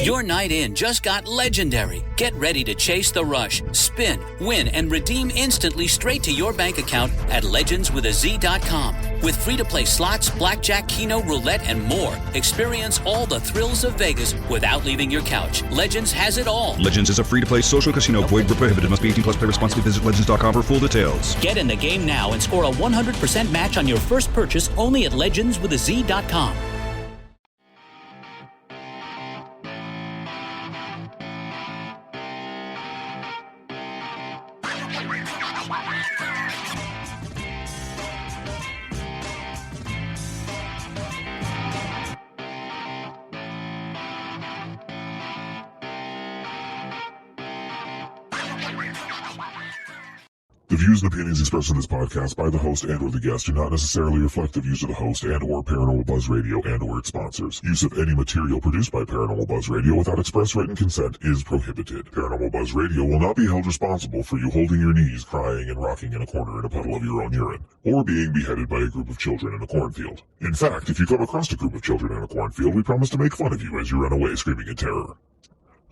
Your night in just got legendary. Get ready to chase the rush, spin, win, and redeem instantly straight to your bank account at legendswithaz.com. With free-to-play slots, blackjack, keno, roulette, and more. Experience all the thrills of Vegas without leaving your couch. Legends has it all. Legends is a free-to-play social casino. Void where prohibited. Must be 18 plus. Play responsibly. Visit legends.com for full details. Get in the game now and score a 100% match on your first purchase only at legendswithaz.com. The views and opinions expressed in this podcast by the host and or the guest do not necessarily reflect the views of the host and or Paranormal Buzz Radio and or its sponsors. Use of any material produced by Paranormal Buzz Radio without express written consent is prohibited. Paranormal Buzz Radio will not be held responsible for you holding your knees, crying, and rocking in a corner in a puddle of your own urine, or being beheaded by a group of children in a cornfield. In fact, if you come across a group of children in a cornfield, we promise to make fun of you as you run away screaming in terror.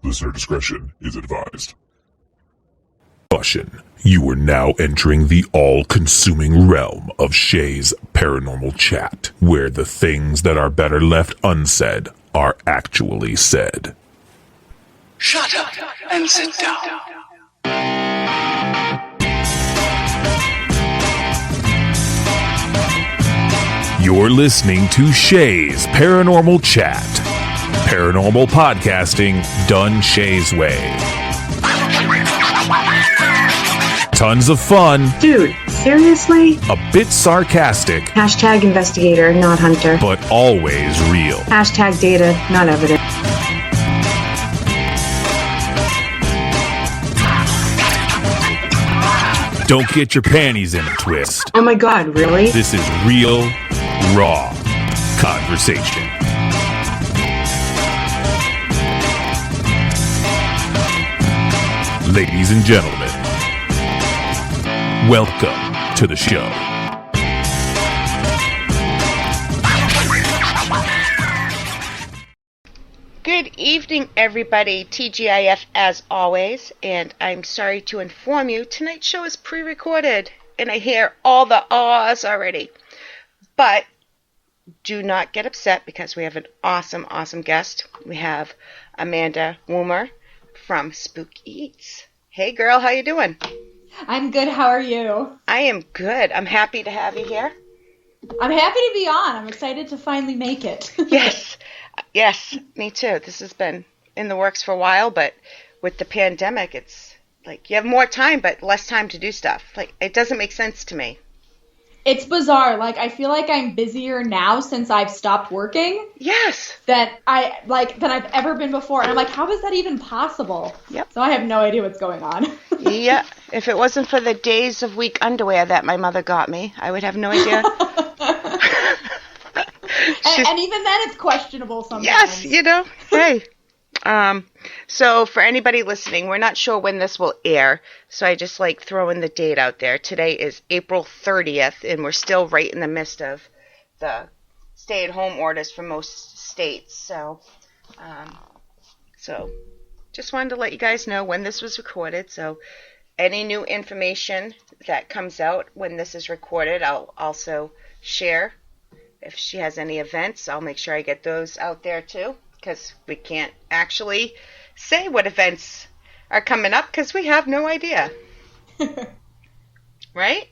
Listener discretion is advised. You are now entering the all-consuming realm of Shay's Paranormal Chat, where the things that are better left unsaid are actually said. Shut up and sit down. You're listening to Shay's Paranormal Chat. Paranormal podcasting done Shay's way. Tons of fun. Dude, seriously? A bit sarcastic. Hashtag investigator, not hunter. But always real. Hashtag data, not evidence. Don't get your panties in a twist. Oh my god, really? This is real, raw conversation. Ladies and gentlemen, welcome to the show. Good evening, everybody. TGIF as always, and I'm sorry to inform you, tonight's show is pre-recorded, and I hear all the ahs already. But do not get upset because we have an awesome, awesome guest. We have Amanda Woomer from Spook Eats. Hey girl, how you doing? I'm good. How are you? I am good. I'm happy to have you here. I'm happy to be on. I'm excited to finally make it. Yes, me too. This has been in the works for a while, but with the pandemic, it's like you have more time, but less time to do stuff. Like, it doesn't make sense to me. It's bizarre. Like, I feel like I'm busier now since I've stopped working. Yes. Than I've ever been before. And I'm like, how is that even possible? Yep. So I have no idea what's going on. Yeah. If it wasn't for the days of week underwear that my mother got me, I would have no idea. And even then, it's questionable sometimes. Yes, hey. So for anybody listening, we're not sure when this will air, so I just like throwing the date out there. Today is April 30th, and we're still right in the midst of the stay-at-home orders for most states. So just wanted to let you guys know when this was recorded. So any new information that comes out when this is recorded, I'll also share. If she has any events, I'll make sure I get those out there too, because we can't actually say what events are coming up because we have no idea. Right?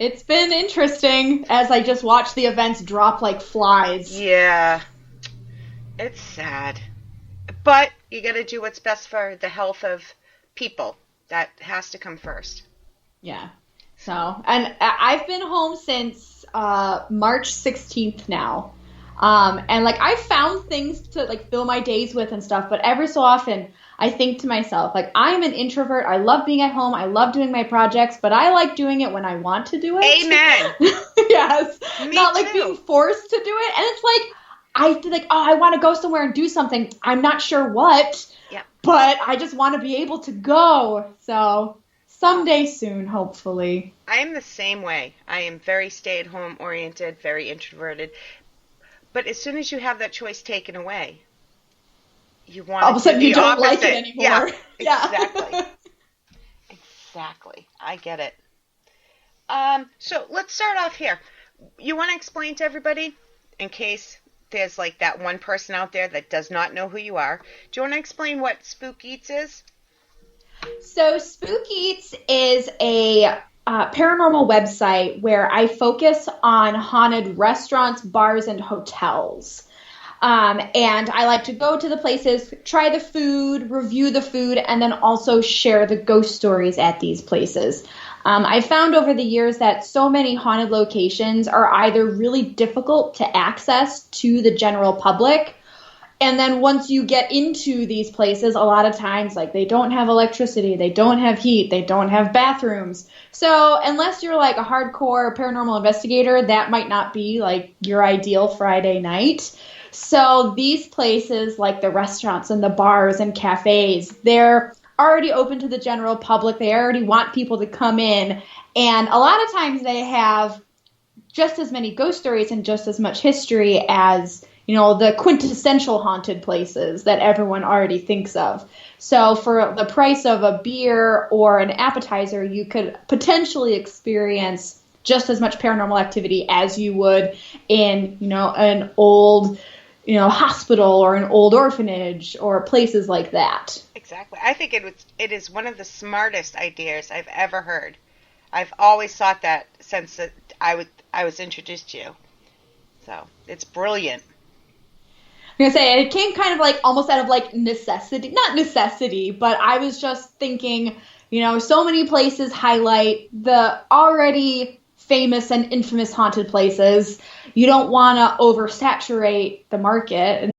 It's been interesting as I just watch the events drop like flies. Yeah. It's sad. But you got to do what's best for the health of people. That has to come first. Yeah. So, and I've been home since March 16th now. And like I found things to like fill my days with and stuff, but every so often I think to myself, like, I'm an introvert. I love being at home. I love doing my projects, but I like doing it when I want to do it. Amen. Yes. Me Not like too. being forced to do it. And it's like, I feel like, I want to go somewhere and do something. I'm not sure what, but I just want to be able to go. So someday soon, hopefully. I am the same way. I am very stay-at-home oriented, very introverted. But as soon as you have that choice taken away, you want all of a sudden you don't like it Yeah, anymore. exactly. Exactly. I get it. So let's start off here. You want to explain to everybody, in case there's like that one person out there that does not know who you are. Do you want to explain what Spook Eats is? So Spook Eats is a paranormal website where I focus on haunted restaurants, bars, and hotels. And I like to go to the places, try the food, review the food, and then also share the ghost stories at these places. I found over the years that so many haunted locations are either really difficult to access to the general public, and then once you get into these places, a lot of times, like, they don't have electricity, they don't have heat, they don't have bathrooms. So unless you're like a hardcore paranormal investigator, that might not be like your ideal Friday night. So these places, like the restaurants and the bars and cafes, they're already open to the general public. They already want people to come in. And a lot of times they have just as many ghost stories and just as much history as, you know, the quintessential haunted places that everyone already thinks of. So for the price of a beer or an appetizer, you could potentially experience just as much paranormal activity as you would in, you know, an old, you know, hospital or an old orphanage or places like that. Exactly. I think it is one of the smartest ideas I've ever heard. I've always thought that since I was introduced to you. So it's brilliant. I'm going to say, it came kind of like almost out of like necessity, not necessity, but I was just thinking, you know, so many places highlight the already famous and infamous haunted places. You don't want to oversaturate the market.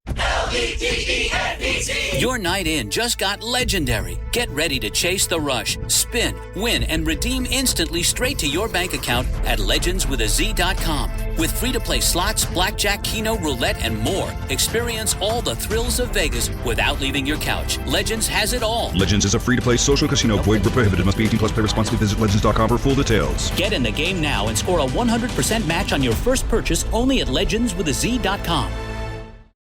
Your night in just got legendary. Get ready to chase the rush, spin, win, and redeem instantly straight to your bank account at legendswithaz.com. With free-to-play slots, blackjack, keno, roulette, and more, experience all the thrills of Vegas without leaving your couch. Legends has it all. Legends is a free-to-play social casino. Void where prohibited. Must be 18 plus. Play responsibly. Visit legends.com for full details. Get in the game now and score a 100% match on your first purchase only at legendswithaz.com.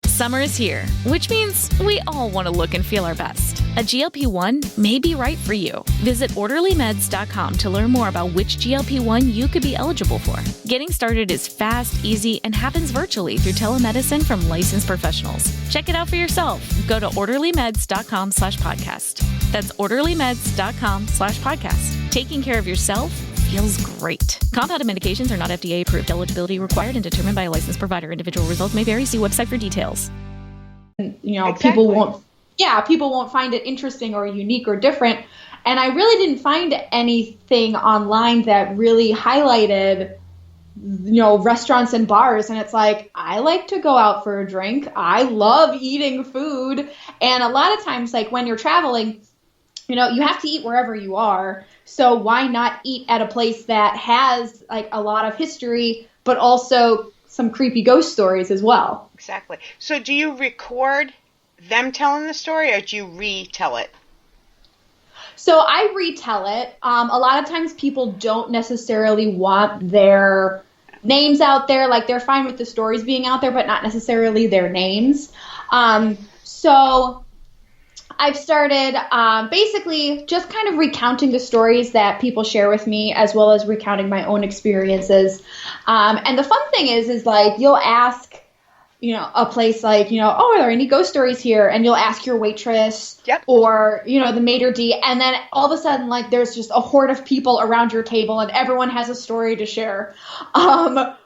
Summer is here, which means we all want to look and feel our best. A GLP-1 may be right for you. Visit orderlymeds.com to learn more about which GLP-1 you could be eligible for. Getting started is fast, easy, and happens virtually through telemedicine from licensed professionals. Check it out for yourself. Go to orderlymeds.com/podcast. That's orderlymeds.com/podcast. Taking care of yourself feels great. Compounded medications are not FDA approved. Eligibility required and determined by a licensed provider. Individual results may vary. See website for details. You know, Exactly. people won't find it interesting or unique or different. And I really didn't find anything online that really highlighted, you know, restaurants and bars. And it's like, I like to go out for a drink. I love eating food. And a lot of times, like when you're traveling, you know, you have to eat wherever you are. So why not eat at a place that has like a lot of history, but also some creepy ghost stories as well? Exactly. So do you record them telling the story, or do you retell it? So I retell it. A lot of times people don't necessarily want their names out there. Like, they're fine with the stories being out there, but not necessarily their names. So I've started basically just kind of recounting the stories that people share with me, as well as recounting my own experiences. And the fun thing is like, you'll ask, you know, a place like, you know, oh, are there any ghost stories here? And you'll ask your waitress, Yep. or, you know, the maitre d', and then all of a sudden, like, there's just a horde of people around your table and everyone has a story to share,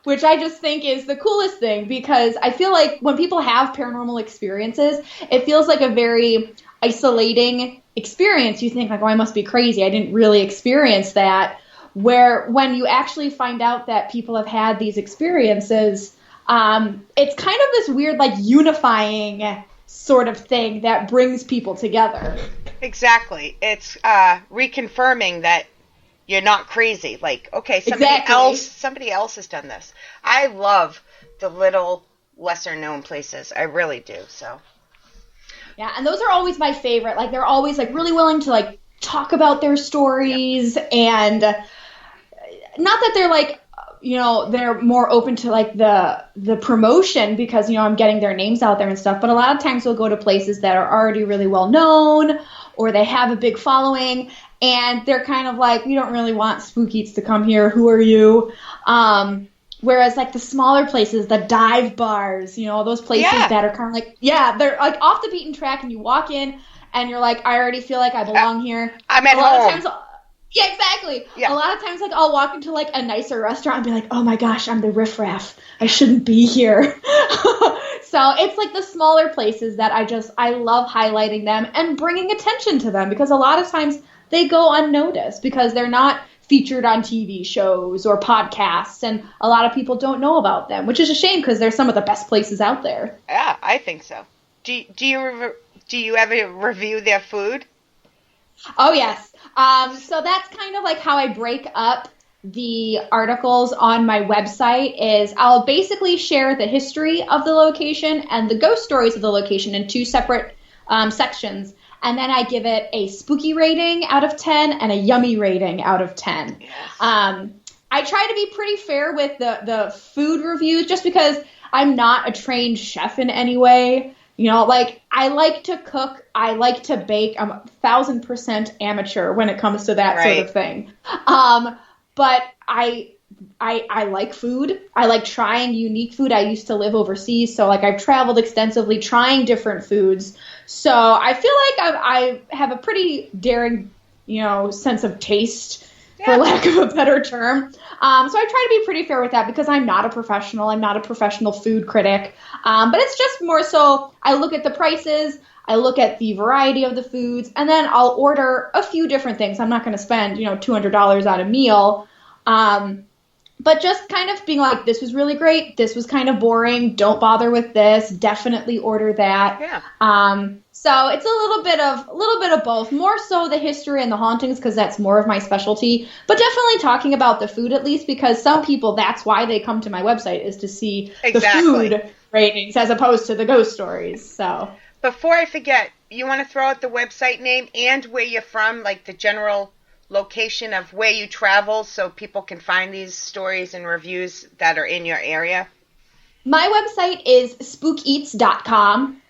which I just think is the coolest thing, because I feel like when people have paranormal experiences, it feels like a very isolating experience. You think like, oh, I must be crazy. I didn't really experience that. Where when you actually find out that people have had these experiences, it's kind of this weird, like, unifying sort of thing that brings people together. Exactly. It's reconfirming that you're not crazy. Like, okay, somebody else has done this. I love the little lesser known places. I really do. So yeah, and those are always my favorite. Like, they're always like really willing to like talk about their stories, and not that they're like, they're more open to like the promotion because, I'm getting their names out there and stuff. But a lot of times we'll go to places that are already really well known or they have a big following and they're kind of like, we don't really want Spook Eats to come here. Who are you? Whereas like the smaller places, the dive bars, those places that are kind of like, they're like off the beaten track and you walk in and you're like, I already feel like I belong here. I'm at home. Yeah, exactly. Yeah. A lot of times, like, I'll walk into, like, a nicer restaurant and be like, oh, my gosh, I'm the riffraff. I shouldn't be here. So it's, like, the smaller places that I love highlighting them and bringing attention to them because a lot of times they go unnoticed because they're not featured on TV shows or podcasts, and a lot of people don't know about them, which is a shame because they're some of the best places out there. Yeah, I think so. Do you ever review their food? Oh, yes. So that's kind of like how I break up the articles on my website is I'll basically share the history of the location and the ghost stories of the location in two separate sections. And then I give it a spooky rating out of 10 and a yummy rating out of 10. Yes. I try to be pretty fair with the food reviews just because I'm not a trained chef in any way. Like, I like to cook, I like to bake, I'm 1,000% amateur when it comes to that sort of thing. But I like food, I like trying unique food. I used to live overseas, so, like, I've traveled extensively trying different foods. So I feel like I have a pretty daring, sense of taste, for lack of a better term. So I try to be pretty fair with that because I'm not a professional. I'm not a professional food critic. But it's just more so I look at the prices, I look at the variety of the foods, and then I'll order a few different things. I'm not going to spend, $200 on a meal. But just kind of being like, this was really great. This was kind of boring. Don't bother with this. Definitely order that. Yeah. So it's a little bit of both. More so the history and the hauntings because that's more of my specialty. But definitely talking about the food at least because some people that's why they come to my website is to see the food ratings as opposed to the ghost stories. So before I forget, you want to throw out the website name and where you're from, like the general location of where you travel so people can find these stories and reviews that are in your area? My website is spookeats.com.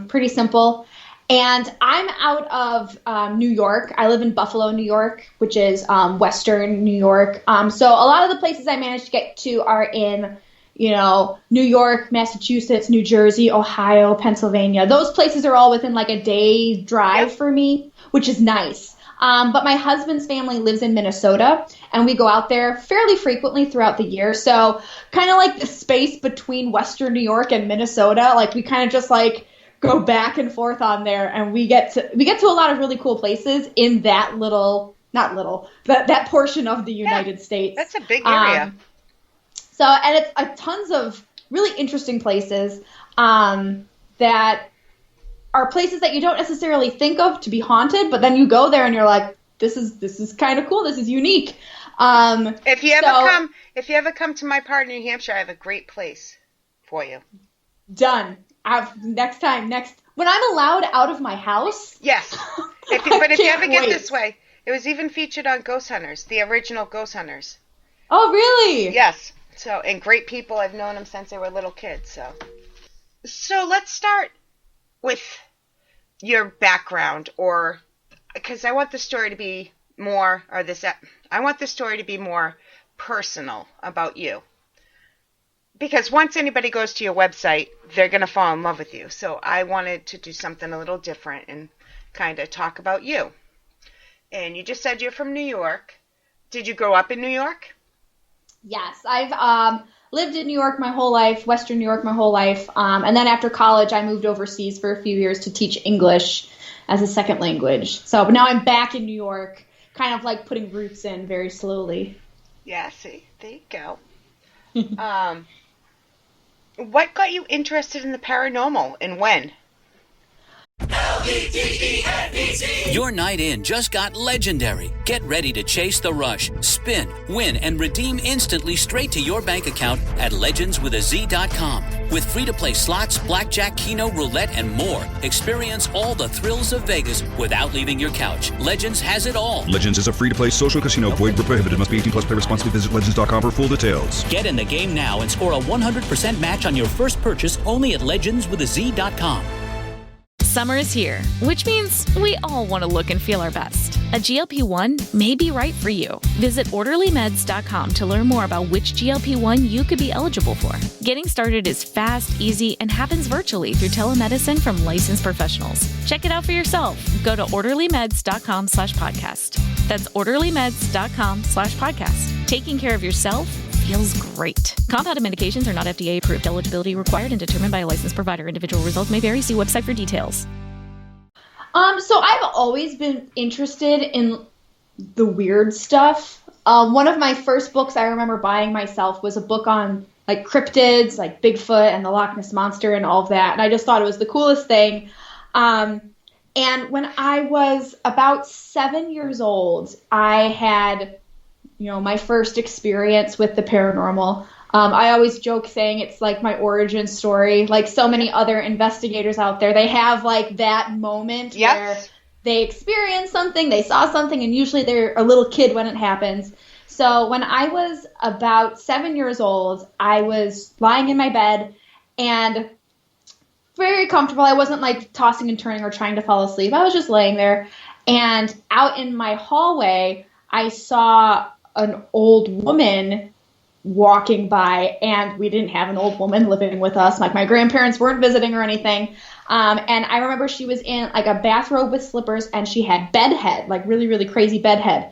Pretty simple. And I'm out of New York. I live in Buffalo, New York, which is western New York. So a lot of the places I managed to get to are in, New York, Massachusetts, New Jersey, Ohio, Pennsylvania. Those places are all within like a day drive for me, which is nice. But my husband's family lives in Minnesota, and we go out there fairly frequently throughout the year. So kind of like the space between Western New York and Minnesota, like we kind of just like go back and forth on there, and we get to a lot of really cool places in that that portion of the United States. That's a big area. And it's tons of really interesting places that are places that you don't necessarily think of to be haunted, but then you go there and you're like, this is kind of cool. This is unique. If you ever come to my part in New Hampshire, I have a great place for you. Done. Next when I'm allowed out of my house. Yes. If you ever get this way, it was even featured on Ghost Hunters, the original Ghost Hunters. Oh, really? Yes. So, and great people. I've known them since they were little kids. So let's start with your background, or because I want the story to be more, I want the story to be more personal about you. Because once anybody goes to your website, they're going to fall in love with you. So I wanted to do something a little different and kind of talk about you. And you just said you're from New York. Did you grow up in New York? Yes, I've lived in New York my whole life, Western New York my whole life. And then after college, I moved overseas for a few years to teach English as a second language. But now I'm back in New York, kind of like putting roots in very slowly. Yeah, see, there you go. What got you interested in the paranormal and when? Your night in just got legendary. Get ready to chase the rush, spin, win, and redeem instantly straight to your bank account at legendswithaz.com. With free-to-play slots, blackjack, keno, roulette, and more, experience all the thrills of Vegas without leaving your couch. Legends has it all. Legends is a free-to-play social casino. Void where prohibited. Must be 18 plus. Play responsibly. Visit legends.com for full details. Get in the game now and score a 100% match on your first purchase only at legendswithaz.com. Summer is here, which means we all want to look and feel our best. A GLP-1 may be right for you. Visit orderlymeds.com to learn more about which GLP-1 you could be eligible for. Getting started is fast, easy, and happens virtually through telemedicine from licensed professionals. Check it out for yourself. Go to orderlymeds.com/podcast. That's orderlymeds.com/podcast. Taking care of yourself feels great. Compounded medications are not FDA approved. Eligibility required and determined by a licensed provider. Individual results may vary. See website for details. So I've always been interested in the weird stuff. One of my first books I remember buying myself was a book on like cryptids, like Bigfoot and the Loch Ness Monster and all of that. And I just thought it was the coolest thing. And when I was about 7 years old, I had my first experience with the paranormal. I always joke saying it's like my origin story. Like so many other investigators out there, they have like that moment where they experience something, they saw something, and usually they're a little kid when it happens. So when I was about 7 years old, I was lying in my bed and very comfortable. I wasn't like tossing and turning or trying to fall asleep. I was just laying there. And out in my hallway, I saw an old woman walking by, and we didn't have an old woman living with us. Like my grandparents weren't visiting or anything. And I remember she was in like a bathrobe with slippers, and she had bedhead, like really, really crazy bedhead.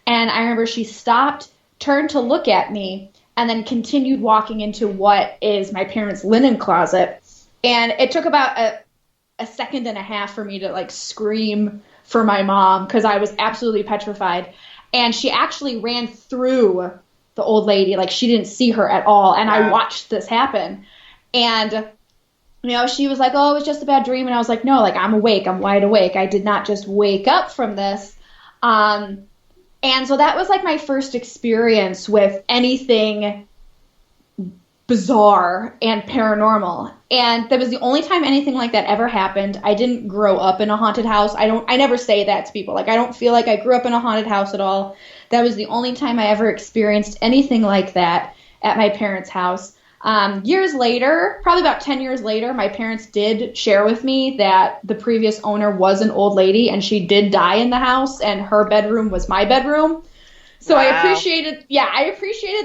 And I remember she stopped, turned to look at me, and then continued walking into what is my parents' linen closet. And it took about a second and a half for me to like scream for my mom because I was absolutely petrified. And she actually ran through the old lady, like she didn't see her at all. And I watched this happen. And, she was like, oh, it was just a bad dream. And I was like, no, like I'm awake. I'm wide awake. I did not just wake up from this. And so that was like my first experience with anything bizarre and paranormal. And that was the only time anything like that ever happened. I didn't grow up in a haunted house. I never say that to people. Like, I don't feel like I grew up in a haunted house at all. That was the only time I ever experienced anything like that at my parents' house. Years later, probably about 10 years later, my parents did share with me that the previous owner was an old lady and she did die in the house and her bedroom was my bedroom. So I appreciated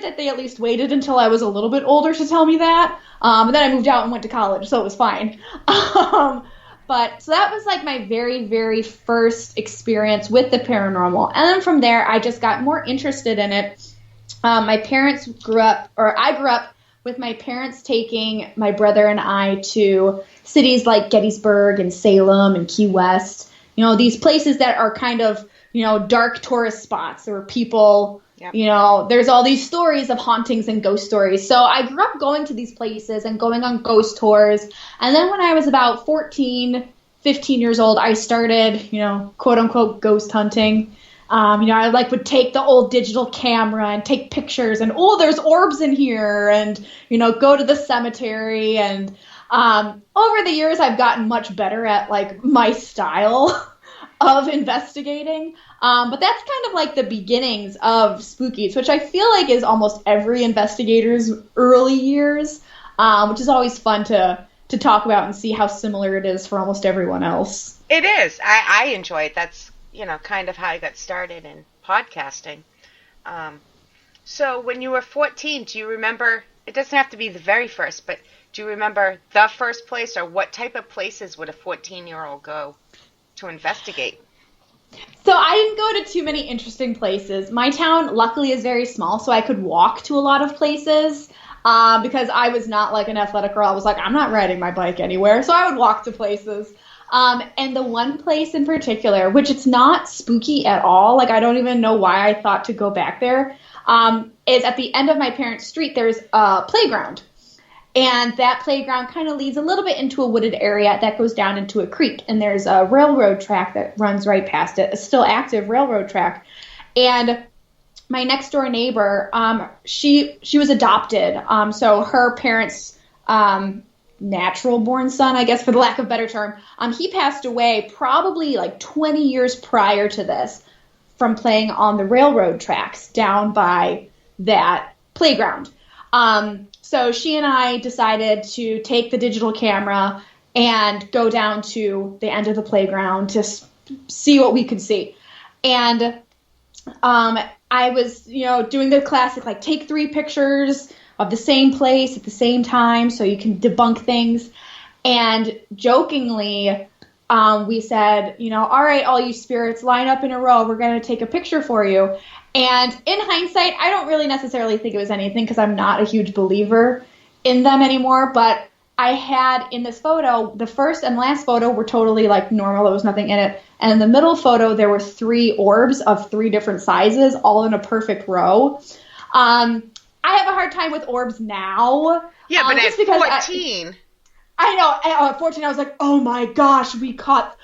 that they at least waited until I was a little bit older to tell me that. And then I moved out and went to college, so it was fine. But so that was like my very, very first experience with the paranormal. And then from there, I just got more interested in it. I grew up with my parents taking my brother and I to cities like Gettysburg and Salem and Key West. These places that are kind of, dark tourist spots where people, there's all these stories of hauntings and ghost stories. So I grew up going to these places and going on ghost tours. And then when I was about 14, 15 years old, I started, quote unquote, ghost hunting. I would take the old digital camera and take pictures and, there's orbs in here and, go to the cemetery. And over the years, I've gotten much better at like my style of investigating. But that's kind of like the beginnings of Spookies, which I feel like is almost every investigator's early years, which is always fun to talk about and see how similar it is for almost everyone else. It is. I enjoy it. That's, kind of how I got started in podcasting. So when you were 14, do you remember, it doesn't have to be the very first, but do you remember the first place or what type of places would a 14-year-old go to investigate? So I didn't go to too many interesting places. My town, luckily, is very small, so I could walk to a lot of places because I was not like an athletic girl. I was like, I'm not riding my bike anywhere, so I would walk to places. And the one place in particular, which it's not spooky at all, like I don't even know why I thought to go back there, is at the end of my parents' street, there's a playground. And that playground kind of leads a little bit into a wooded area that goes down into a creek. And there's a railroad track that runs right past it, a still active railroad track. And my next door neighbor, she was adopted. So her parents, natural born son, I guess, for the lack of a better term, he passed away probably like 20 years prior to this from playing on the railroad tracks down by that playground. So she and I decided to take the digital camera and go down to the end of the playground to see what we could see. And I was, doing the classic, like, take 3 pictures of the same place at the same time so you can debunk things. And jokingly, we said, all right, all you spirits, line up in a row. We're going to take a picture for you. And in hindsight, I don't really necessarily think it was anything because I'm not a huge believer in them anymore. But I had in this photo, the first and last photo were totally like normal. There was nothing in it. And in the middle photo, there were 3 orbs of 3 different sizes, all in a perfect row. I have a hard time with orbs now. Yeah, but at 14... I know. At 14, I was like, oh my gosh, we caught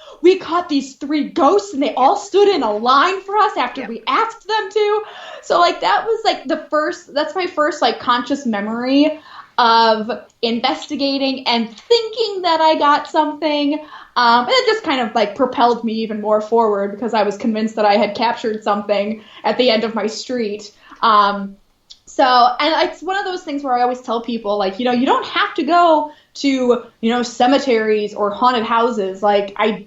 these 3 ghosts, and they all stood in a line for us after we asked them to. So, like, that was, like, that's my first, like, conscious memory of investigating and thinking that I got something. And it just kind of, like, propelled me even more forward because I was convinced that I had captured something at the end of my street. And it's one of those things where I always tell people, like, you don't have to go to, cemeteries or haunted houses. Like, I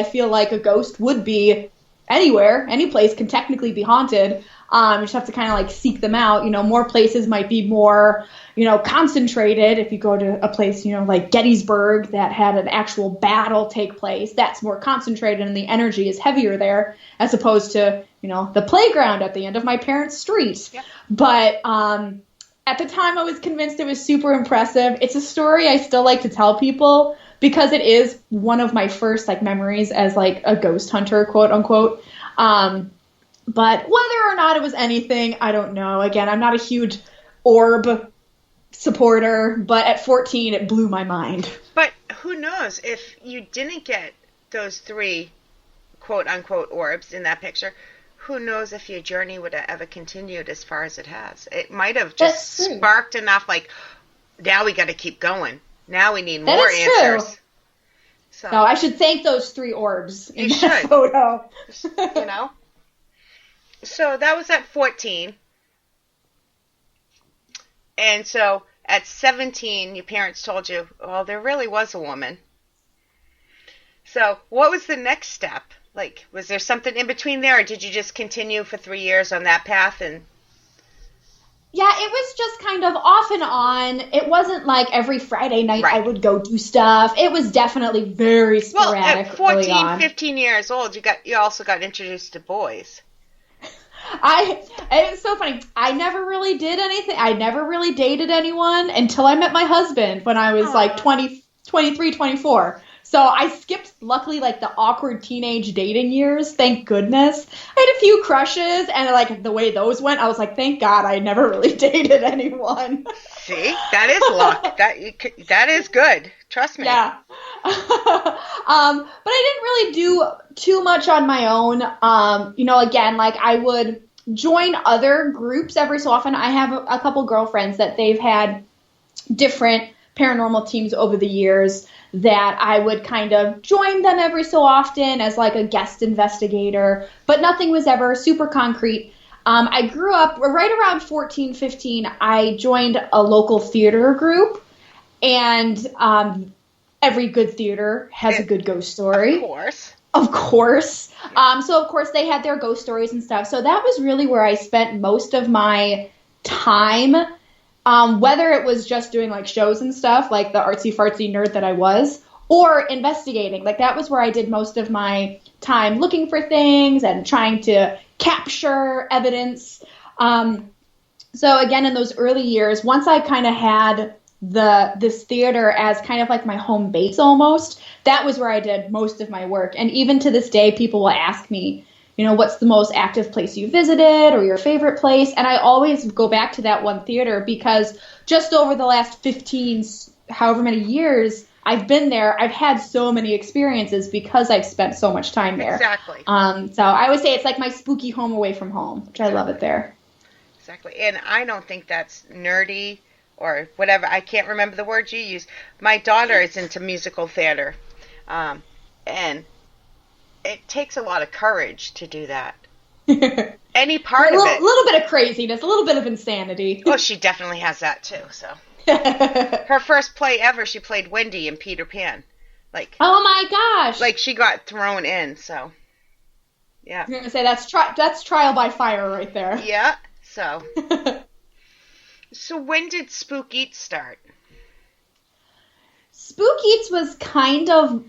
feel like a ghost would be anywhere. Any place can technically be haunted. You just have to kind of, like, seek them out. More places might be more, concentrated. If you go to a place, like Gettysburg that had an actual battle take place, that's more concentrated and the energy is heavier there as opposed to, the playground at the end of my parents' street. Yep. But at the time, I was convinced it was super impressive. It's a story I still like to tell people because it is one of my first, like, memories as, like, a ghost hunter, quote unquote. But whether or not it was anything, I don't know. Again, I'm not a huge orb supporter, but at 14, it blew my mind. But who knows if you didn't get those 3 quote unquote orbs in that picture? Who knows if your journey would have ever continued as far as it has. It might have just sparked enough, like, now we got to keep going. Now we need more answers. True. So, no, I should thank those 3 orbs in that photo. So that was at 14. And so at 17, your parents told you, well, there really was a woman. So what was the next step? Like, was there something in between there, or did you just continue for 3 years on that path? And yeah, it was just kind of off and on. It wasn't like every Friday night I would go do stuff. It was definitely very sporadic. Well, at 14, 15 years old, you also got introduced to boys. It was so funny. I never really did anything. I never really dated anyone until I met my husband when I was like 23, 24. So I skipped, luckily, like, the awkward teenage dating years. Thank goodness. I had a few crushes, and, like, the way those went, I was like, thank God I never really dated anyone. See? That is luck. That is good. Trust me. Yeah. But I didn't really do too much on my own. Again, like, I would join other groups every so often. I have a couple girlfriends that they've had different paranormal teams over the years that I would kind of join them every so often as, like, a guest investigator, but nothing was ever super concrete. I grew up right around 14, 15. I joined a local theater group, and every good theater has a good ghost story. Of course. So, of course, they had their ghost stories and stuff. So that was really where I spent most of my time. Whether it was just doing, like, shows and stuff, like the artsy-fartsy nerd that I was, or investigating. Like, that was where I did most of my time looking for things and trying to capture evidence. So, again, in those early years, once I kind of had this theater as kind of like my home base almost, that was where I did most of my work. And even to this day, people will ask me, what's the most active place you visited or your favorite place. And I always go back to that one theater because just over the last 15, however many years I've been there, I've had so many experiences because I've spent so much time there. Exactly. So I would say it's like my spooky home away from home, which I love it there. Exactly. And I don't think that's nerdy or whatever. I can't remember the word you used. My daughter is into musical theater. And it takes a lot of courage to do that. Any part of it. A little bit of craziness, a little bit of insanity. Oh, she definitely has that too, so. Her first play ever, she played Wendy in Peter Pan. Oh my gosh. She got thrown in, so. Yeah. You're going to say that's trial by fire right there. Yeah, so. So when did Spook Eats start? Spook Eats was kind of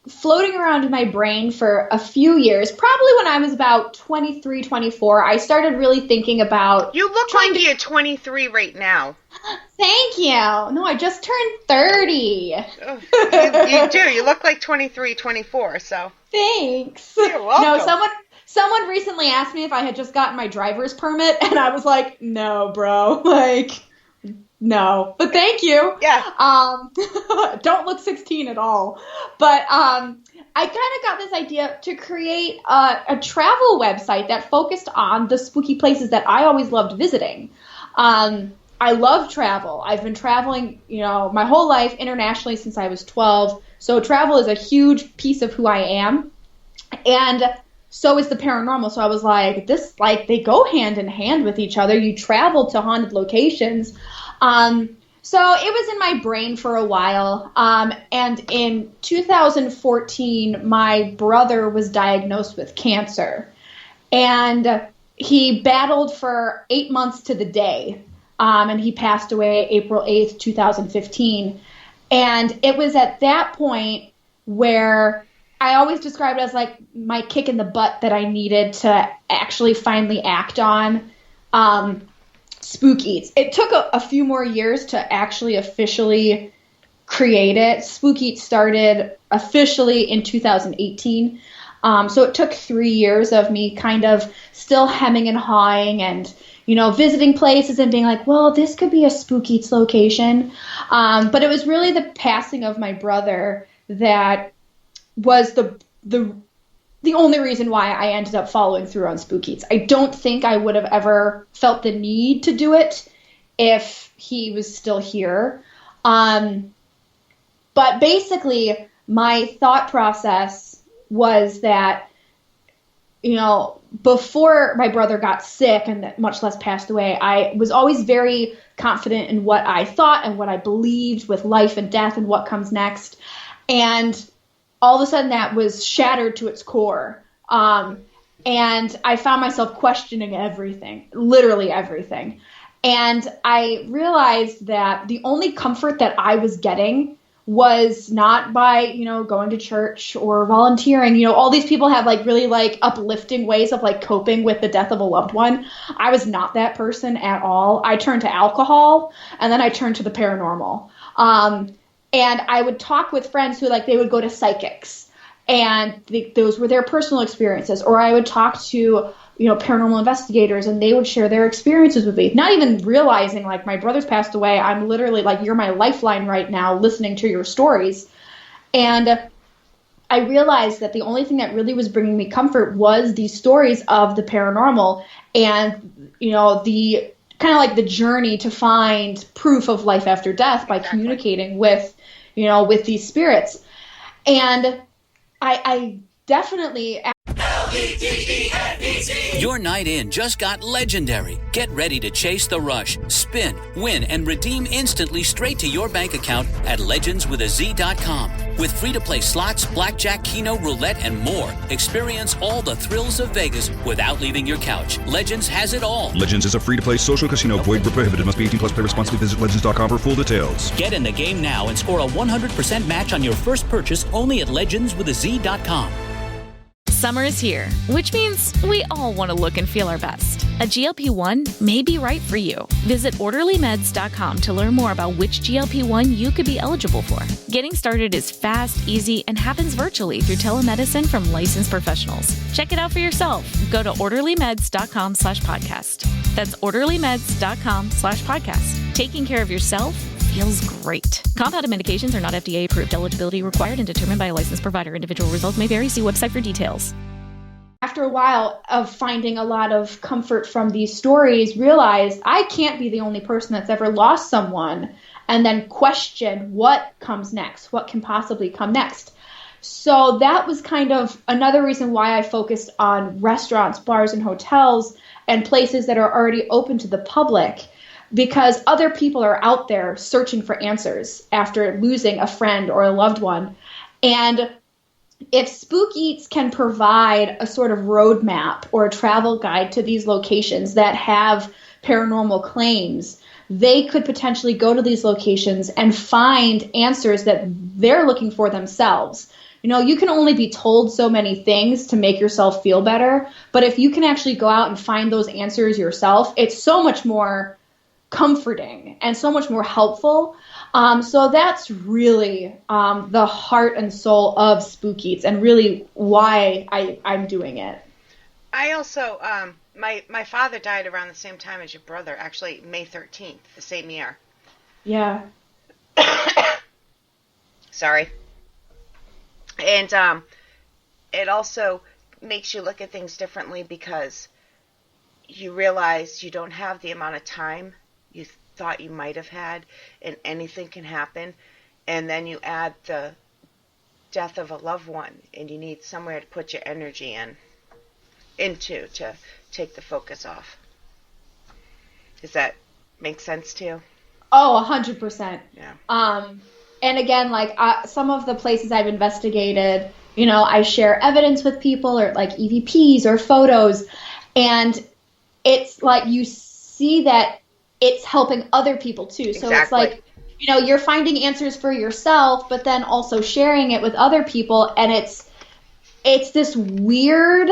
floating around in my brain for a few years. Probably when I was about 23, 24, I started really thinking about... You look like you're 23 right now. Thank you. No, I just turned 30. Oh, you do. You look like 23, 24, so... Thanks. You're welcome. No, someone recently asked me if I had just gotten my driver's permit, and I was like, no, bro. No, but thank you. Yeah. Don't look 16 at all. But I kind of got this idea to create a travel website that focused on the spooky places that I always loved visiting. I love travel. I've been traveling, my whole life internationally since I was 12. So travel is a huge piece of who I am. And so is the paranormal. So I was like, they go hand in hand with each other. You travel to haunted locations. So it was in my brain for a while, and in 2014, my brother was diagnosed with cancer, and he battled for 8 months to the day, and he passed away April 8th, 2015, and it was at that point where I always describe it as my kick in the butt that I needed to actually finally act on, Spook Eats. It took a few more years to actually officially create it. Spook Eats started officially in 2018. So it took 3 years of me kind of still hemming and hawing and, visiting places and being like, well, this could be a Spook Eats location. But it was really the passing of my brother that was the only reason why I ended up following through on Spook Eats. I don't think I would have ever felt the need to do it if he was still here. But basically, my thought process was that, before my brother got sick and much less passed away, I was always very confident in what I thought and what I believed with life and death and what comes next. And all of a sudden that was shattered to its core. And I found myself questioning everything, literally everything. And I realized that the only comfort that I was getting was not by, going to church or volunteering. All these people have really uplifting ways of coping with the death of a loved one. I was not that person at all. I turned to alcohol and then I turned to the paranormal. And I would talk with friends who they would go to psychics and those were their personal experiences. Or I would talk to, paranormal investigators and they would share their experiences with me. Not even realizing my brother's passed away. I'm literally you're my lifeline right now listening to your stories. And I realized that the only thing that really was bringing me comfort was these stories of the paranormal and, the kind of the journey to find proof of life after death by communicating with these spirits. And I definitely... Your night in just got legendary. Get ready to chase the rush, spin, win, and redeem instantly straight to your bank account at legendswithaz.com. With free-to-play slots, blackjack, keno, roulette, and more, experience all the thrills of Vegas without leaving your couch. Legends has it all. Legends is a free-to-play social casino. Void where prohibited. Must be 18 plus. Play responsibly. Visit legends.com for full details. Get in the game now and score a 100% match on your first purchase only at legendswithaz.com. Summer is here, which means we all want to look and feel our best. A GLP-1 may be right for you. Visit orderlymeds.com to learn more about which GLP-1 you could be eligible for. Getting started is fast, easy, and happens virtually through telemedicine from licensed professionals. Check it out for yourself. Go to orderlymeds.com/podcast. That's orderlymeds.com/podcast. Taking care of yourself feels great. Compounded medications are not FDA approved. Eligibility required and determined by a licensed provider. Individual results may vary. See website for details. After a while of finding a lot of comfort from these stories, realized I can't be the only person that's ever lost someone and then question what comes next, what can possibly come next. So that was kind of another reason why I focused on restaurants, bars, and hotels and places that are already open to the public, because other people are out there searching for answers after losing a friend or a loved one. And if Spook Eats can provide a sort of roadmap or a travel guide to these locations that have paranormal claims, they could potentially go to these locations and find answers that they're looking for themselves. You know, you can only be told so many things to make yourself feel better, but if you can actually go out and find those answers yourself, it's so much more comforting and so much more helpful. So that's really the heart and soul of Spook Eats and really why I'm doing it. I also, my father died around the same time as your brother, actually May 13th, the same year. Yeah. Sorry. And it also makes you look at things differently because you realize you don't have the amount of time you thought you might have had, and anything can happen. And then you add the death of a loved one, and you need somewhere to put your energy into to take the focus off. Does that make sense to you? Oh, 100%. Yeah. And again, like some of the places I've investigated, you know, I share evidence with people or like EVPs or photos, and it's like you see that it's helping other people too. So It's like, you know, you're finding answers for yourself, but then also sharing it with other people. And it's this weird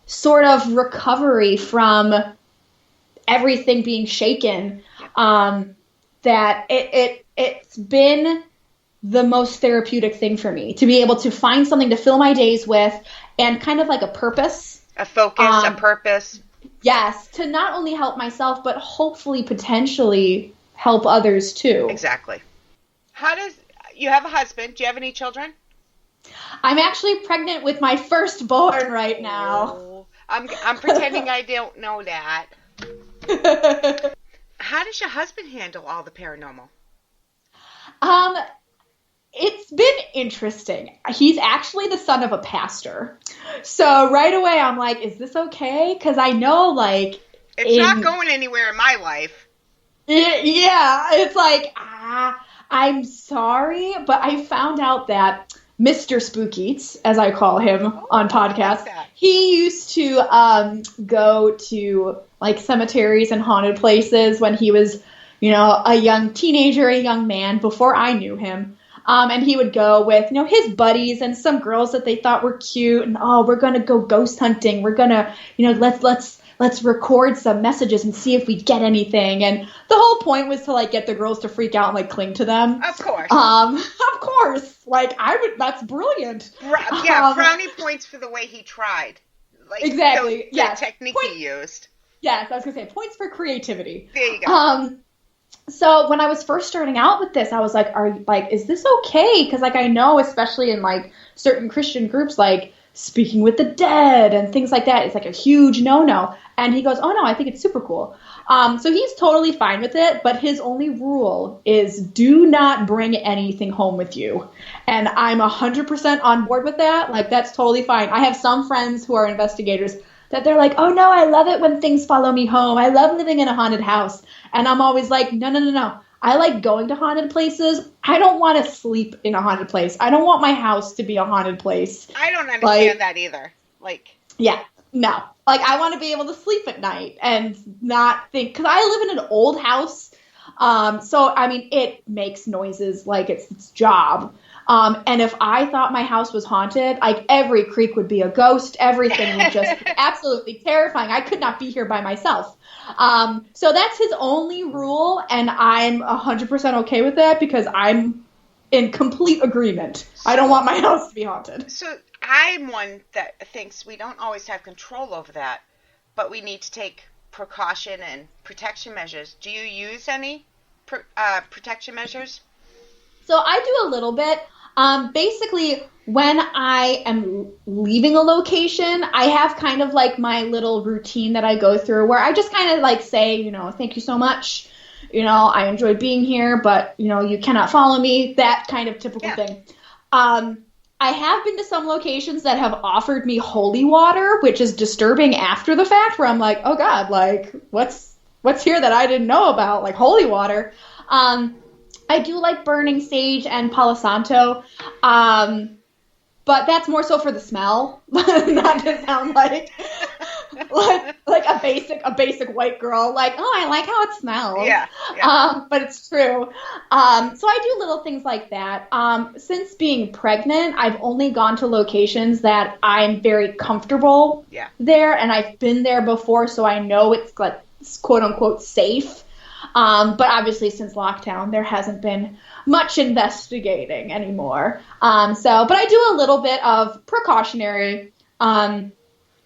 sort of recovery from everything being shaken, that it's been the most therapeutic thing for me to be able to find something to fill my days with and kind of like a purpose. A focus, a purpose. Yes, to not only help myself, but hopefully potentially help others too. Exactly. You have a husband? Do you have any children? I'm actually pregnant with my firstborn right now. Oh, I'm pretending I don't know that. How does your husband handle all the paranormal? It's been interesting. He's actually the son of a pastor. So right away I'm like, is this okay? Because I know, like... It's not going anywhere in my life. Yeah, it's like, I'm sorry, but I found out that Mr. Spook Eats, as I call him on podcasts, he used to go to, like, cemeteries and haunted places when he was, you know, a young teenager, a young man, before I knew him. And he would go with, you know, his buddies and some girls that they thought were cute. And, we're going to go ghost hunting. We're going to, you know, let's record some messages and see if we get anything. And the whole point was to, like, get the girls to freak out and, like, cling to them. Of course. Of course. Like, that's brilliant. Yeah, brownie points for the way he tried. Like, exactly. The technique he used. Yes, I was going to say, points for creativity. There you go. So when I was first starting out with this, I was like, is this okay? Because, like, I know, especially in, like, certain Christian groups, like, speaking with the dead and things like that, it's, like, a huge no-no. And he goes, oh, no, I think it's super cool. So he's totally fine with it, but his only rule is do not bring anything home with you. And I'm 100% on board with that. Like, that's totally fine. I have some friends who are investigators that they're like, oh, no, I love it when things follow me home. I love living in a haunted house. And I'm always like, no. I like going to haunted places. I don't want to sleep in a haunted place. I don't want my house to be a haunted place. I don't understand that either. Like, yeah, no. Like, I want to be able to sleep at night and not think, because I live in an old house. So, I mean, it makes noises like it's its job. And if I thought my house was haunted, like every creak would be a ghost. Everything would just be absolutely terrifying. I could not be here by myself. So that's his only rule, and I'm 100% okay with that because I'm in complete agreement. I don't want my house to be haunted. So I'm one that thinks we don't always have control over that, but we need to take precaution and protection measures. Do you use any protection measures? So I do a little bit. Basically, when I am leaving a location, I have kind of like my little routine that I go through where I just kind of like say, you know, thank you so much. You know, I enjoyed being here, but, you know, you cannot follow me. That kind of typical thing. I have been to some locations that have offered me holy water, which is disturbing after the fact, where I'm like, oh God, like, what's here that I didn't know about? Like, holy water. I do like burning sage and Palo Santo, but that's more so for the smell, not to sound like a basic white girl. Like, oh, I like how it smells. Yeah. But it's true. So I do little things like that. Since being pregnant, I've only gone to locations that I'm very comfortable there, and I've been there before, so I know it's like quote unquote safe. But obviously since lockdown, there hasn't been much investigating anymore. But I do a little bit of precautionary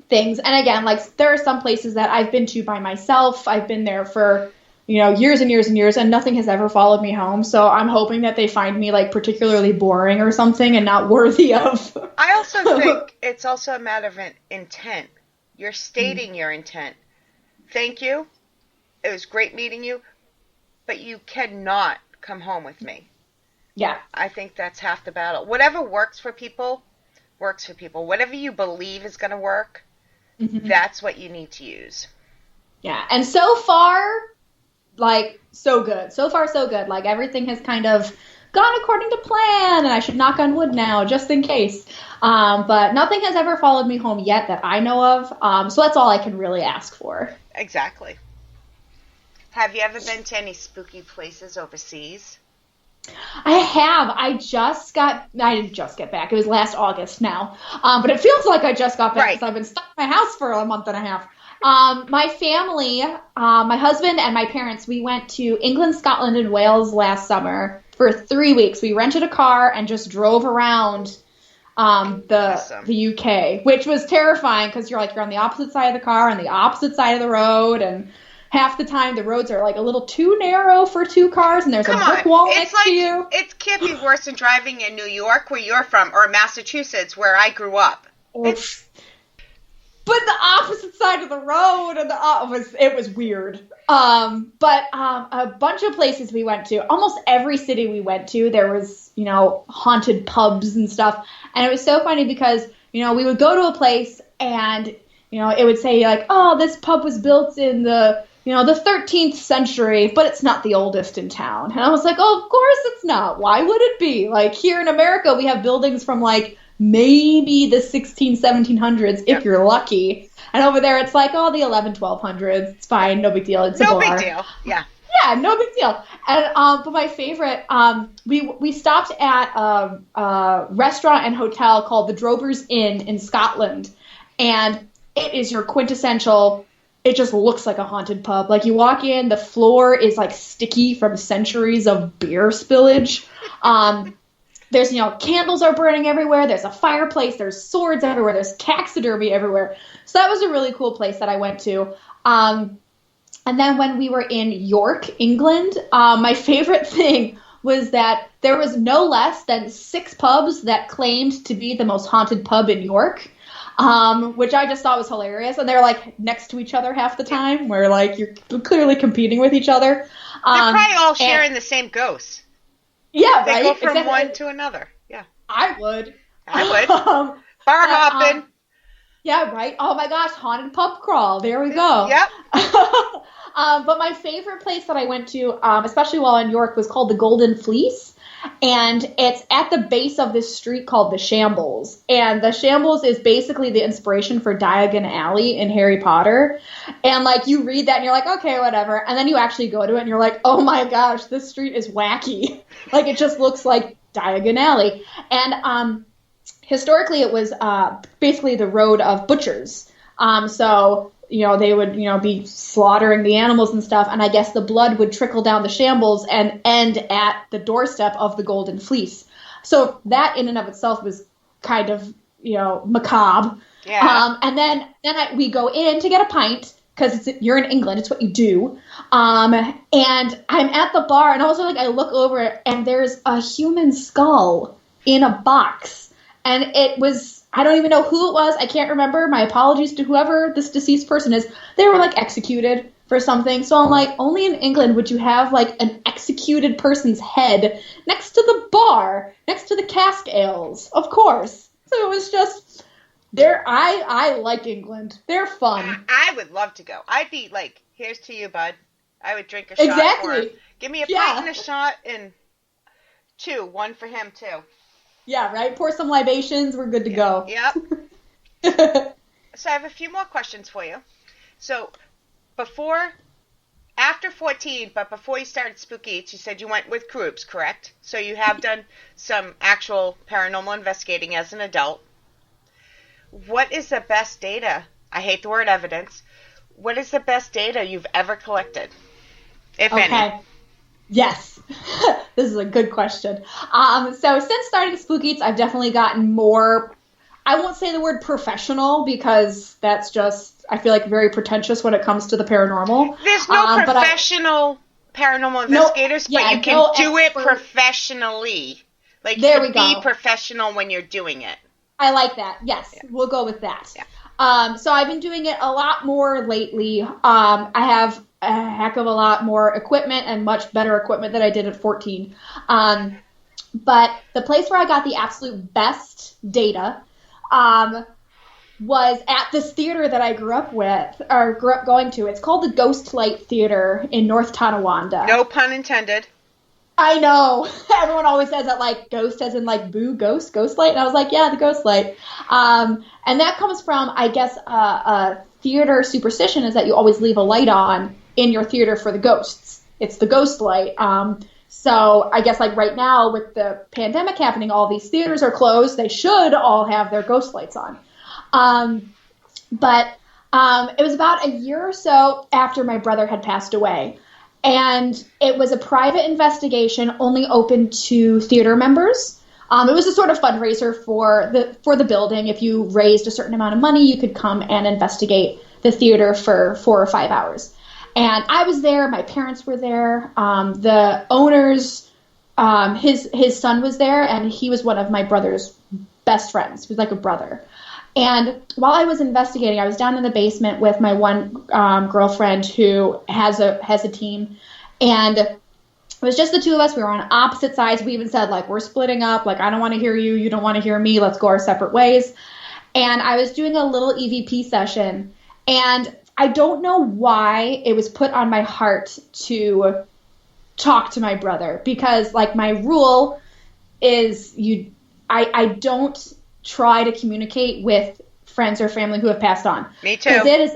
things. And again, like there are some places that I've been to by myself. I've been there for, you know, years and years and years, and nothing has ever followed me home. So I'm hoping that they find me like particularly boring or something and not worthy of. I also think it's also a matter of an intent. You're stating your intent. Thank you. It was great meeting you, but you cannot come home with me. Yeah. I think that's half the battle. Whatever works for people, works for people. Whatever you believe is going to work, that's what you need to use. Yeah. And so far, like, so good. So far, so good. Like, everything has kind of gone according to plan, and I should knock on wood now, just in case. But nothing has ever followed me home yet that I know of. So that's all I can really ask for. Exactly. Have you ever been to any spooky places overseas? I have. I didn't just get back. It was last August now. But it feels like I just got back because I've been stuck in my house for a month and a half. My family, my husband and my parents, we went to England, Scotland, and Wales last summer for 3 weeks. We rented a car and just drove around the UK, which was terrifying because you're on the opposite side of the car and the opposite side of the road, and half the time the roads are like a little too narrow for two cars, and there's a brick wall next to you. It can't be worse than driving in New York, where you're from, or Massachusetts, where I grew up. But the opposite side of the road, and it was weird. But a bunch of places we went to, almost every city we went to, there was, you know, haunted pubs and stuff. And it was so funny because, you know, we would go to a place and, you know, it would say like, oh, this pub was built in the 13th century, but it's not the oldest in town. And I was like, oh, of course it's not. Why would it be? Like, here in America, we have buildings from like maybe the 1700s, if you're lucky. And over there, it's like, oh, the 1200s. It's fine. No big deal. It's a bar. No big deal. Yeah. Yeah, no big deal. And but my favorite, we stopped at a restaurant and hotel called the Drover's Inn in Scotland. And it is your quintessential, it just looks like a haunted pub. Like, you walk in, the floor is like sticky from centuries of beer spillage. There's, you know, candles are burning everywhere. There's a fireplace. There's swords everywhere. There's taxidermy everywhere. So that was a really cool place that I went to. And then when we were in York, England, my favorite thing was that there was no less than 6 pubs that claimed to be the most haunted pub in York, which I just thought was hilarious. And they're like next to each other half the time, where like you're clearly competing with each other. They're probably all sharing the same ghosts. Yeah, they go from one to another. Yeah, I would. Bar hopping. Yeah, right. Oh my gosh, haunted pub crawl. There we go. Yep. But my favorite place that I went to, especially while in York, was called the Golden Fleece. And it's at the base of this street called the Shambles. And the Shambles is basically the inspiration for Diagon Alley in Harry Potter. And, like, you read that and you're like, okay, whatever. And then you actually go to it and you're like, oh my gosh, this street is wacky. Like, it just looks like Diagon Alley. And historically, it was basically the road of butchers. So, they would, be slaughtering the animals and stuff, and I guess the blood would trickle down the shambles and end at the doorstep of the Golden Fleece. So that in and of itself was kind of, macabre. Yeah. And then we go in to get a pint, because you're in England, it's what you do. And I'm at the bar, and also I look over, and there's a human skull in a box. And it was, I don't even know who it was. I can't remember. My apologies to whoever this deceased person is. They were executed for something. So I'm only in England would you have an executed person's head next to the bar, next to the cask ales, of course. So it was just there. I like England. They're fun. I would love to go. I'd be here's to you, bud. I would drink a shot exactly. for him. Give me a pint and a shot, and one for him too. Yeah, right? Pour some libations. We're good to go. Yep. So I have a few more questions for you. So after 14, but before you started Spook Eats, you said you went with groups, correct? So you have done some actual paranormal investigating as an adult. What is the best data? I hate the word evidence. What is the best data you've ever collected, if any? Yes. This is a good question. So since starting Spook Eats, I've definitely gotten more, I won't say the word professional, because that's just, I feel very pretentious when it comes to the paranormal. There's no professional paranormal investigators, but you can do it professionally. There we go. Be professional when you're doing it. I like that. Yes, we'll go with that. Yeah. So I've been doing it a lot more lately. I have a heck of a lot more equipment and much better equipment than I did at 14. But the place where I got the absolute best data was at this theater that I grew up going to. It's called the Ghost Light Theater in North Tonawanda. No pun intended. I know. Everyone always says that ghost as in boo, ghost light. And I was yeah, the Ghost Light. And that comes from, I guess, a theater superstition is that you always leave a light on in your theater for the ghosts. It's the Ghost Light. So I guess right now with the pandemic happening, all these theaters are closed. They should all have their ghost lights on. But it was about a year or so after my brother had passed away. And it was a private investigation only open to theater members. It was a sort of fundraiser for the building. If you raised a certain amount of money, you could come and investigate the theater for 4 or 5 hours. And I was there. My parents were there. The owners, his son was there, and he was one of my brother's best friends. He was like a brother. And while I was investigating, I was down in the basement with my one girlfriend who has a team, and it was just the two of us. We were on opposite sides. We even said we're splitting up. I don't want to hear you. You don't want to hear me. Let's go our separate ways. And I was doing a little EVP session, and I don't know why it was put on my heart to talk to my brother, because my rule is I don't try to communicate with friends or family who have passed on. Me too. It is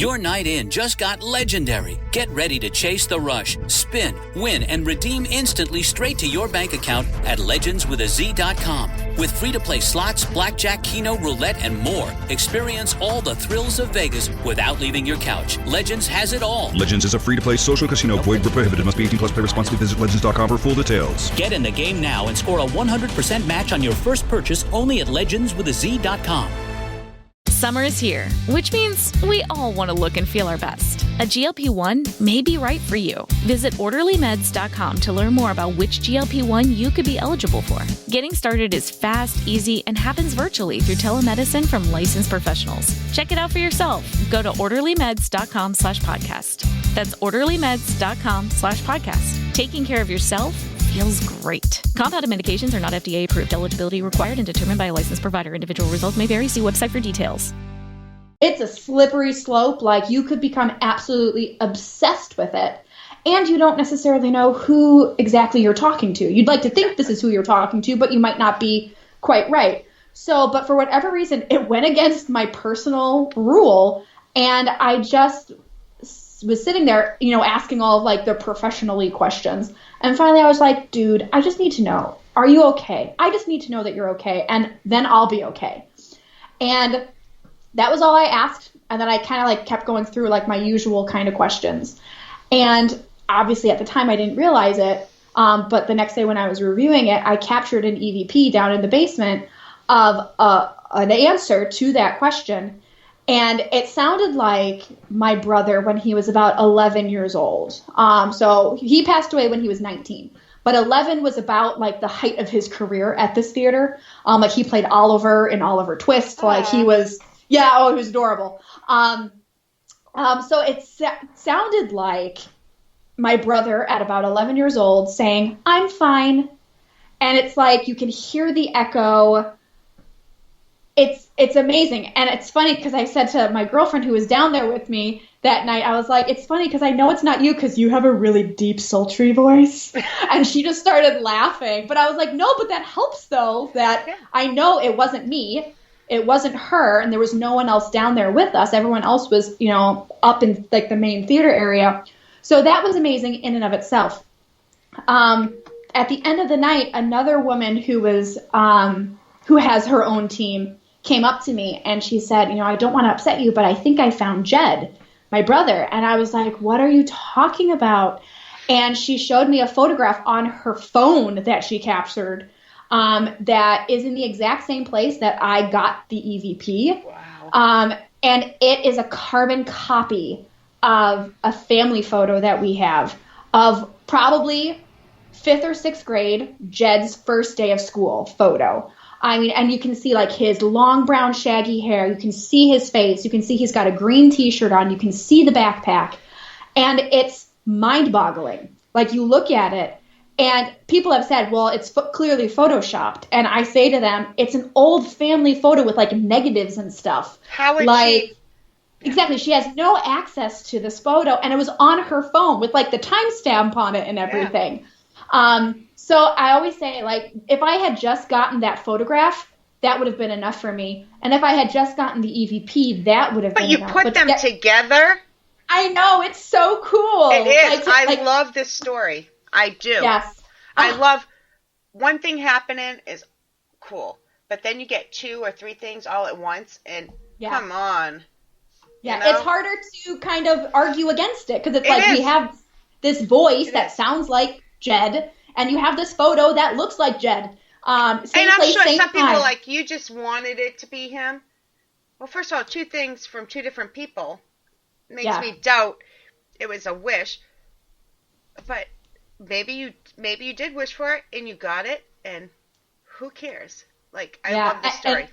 Your night in just got legendary. Get ready to chase the rush, spin, win, and redeem instantly straight to your bank account at legendswithaz.com. With free-to-play slots, blackjack, keno, roulette, and more. Experience all the thrills of Vegas without leaving your couch. Legends has it all. Legends is a free-to-play social casino. Void where prohibited. Must be 18 plus. Play responsibly. Visit legends.com for full details. Get in the game now and score a 100% match on your first purchase only at legendswithaz.com. Summer is here, which means we all want to look and feel our best. A GLP-1 may be right for you. Visit orderlymeds.com to learn more about which GLP-1 you could be eligible for. Getting started is fast, easy, and happens virtually through telemedicine from licensed professionals. Check it out for yourself. Go to orderlymeds.com/podcast. That's orderlymeds.com/podcast. Taking care of yourself feels great. Compounded medications are not FDA approved. Eligibility required and determined by a licensed provider. Individual results may vary. See website for details. It's a slippery slope. You could become absolutely obsessed with it, and you don't necessarily know who exactly you're talking to. You'd like to think this is who you're talking to, but you might not be quite right. So, but for whatever reason, it went against my personal rule, and I just was sitting there, asking all of like the professionally questions. And finally I was like, dude, I just need to know, are you okay? I just need to know that you're okay, and then I'll be okay. And that was all I asked. And then I kind of like kept going through like my usual kind of questions. And obviously at the time I didn't realize it. But the next day when I was reviewing it, I captured an EVP down in the basement of an answer to that question. And it sounded like my brother when he was about 11 years old. So he passed away when he was 19. But 11 was about like the height of his career at this theater. Like he played Oliver in Oliver Twist. Like he was, he was adorable. So it sounded like my brother at about 11 years old saying, I'm fine. And it's like you can hear the echo. It's amazing. And it's funny because I said to my girlfriend who was down there with me that night, I was like, it's funny because I know it's not you because you have a really deep, sultry voice. And she just started laughing. But I was like, no, but that helps though, that I know it wasn't me. It wasn't her, and there was no one else down there with us. Everyone else was, up in like the main theater area. So that was amazing in and of itself. At the end of the night, another woman who was who has her own team came up to me and she said, I don't want to upset you, but I think I found Jed, my brother. And I was like, what are you talking about? And she showed me a photograph on her phone that she captured that is in the exact same place that I got the EVP. Wow. And it is a carbon copy of a family photo that we have of probably 5th or 6th grade, Jed's first day of school photo. I mean, and you can see like his long brown shaggy hair. You can see his face. You can see he's got a green t-shirt on. You can see the backpack. And it's mind-boggling. Like you look at it and people have said, well, it's clearly photoshopped. And I say to them, it's an old family photo with like negatives and stuff. How would she? Exactly. She has no access to this photo, and it was on her phone with like the timestamp on it and everything. Yeah. So I always say, like, if I had just gotten that photograph, that would have been enough for me. And if I had just gotten the EVP, that would have been enough. But you put them together? I know. It's so cool. It is. I love this story. I do. Yes. I love one thing happening is cool. But then you get 2 or 3 things all at once, and come on. Yeah, it's harder to kind of argue against it because it's like we have this voice that sounds like Jed, and you have this photo that looks like Jed. And I'm sure some people are like, you just wanted it to be him. Well, first of all, 2 things from 2 different people makes me doubt it was a wish. But maybe you did wish for it and you got it, and who cares? Like, I love this story.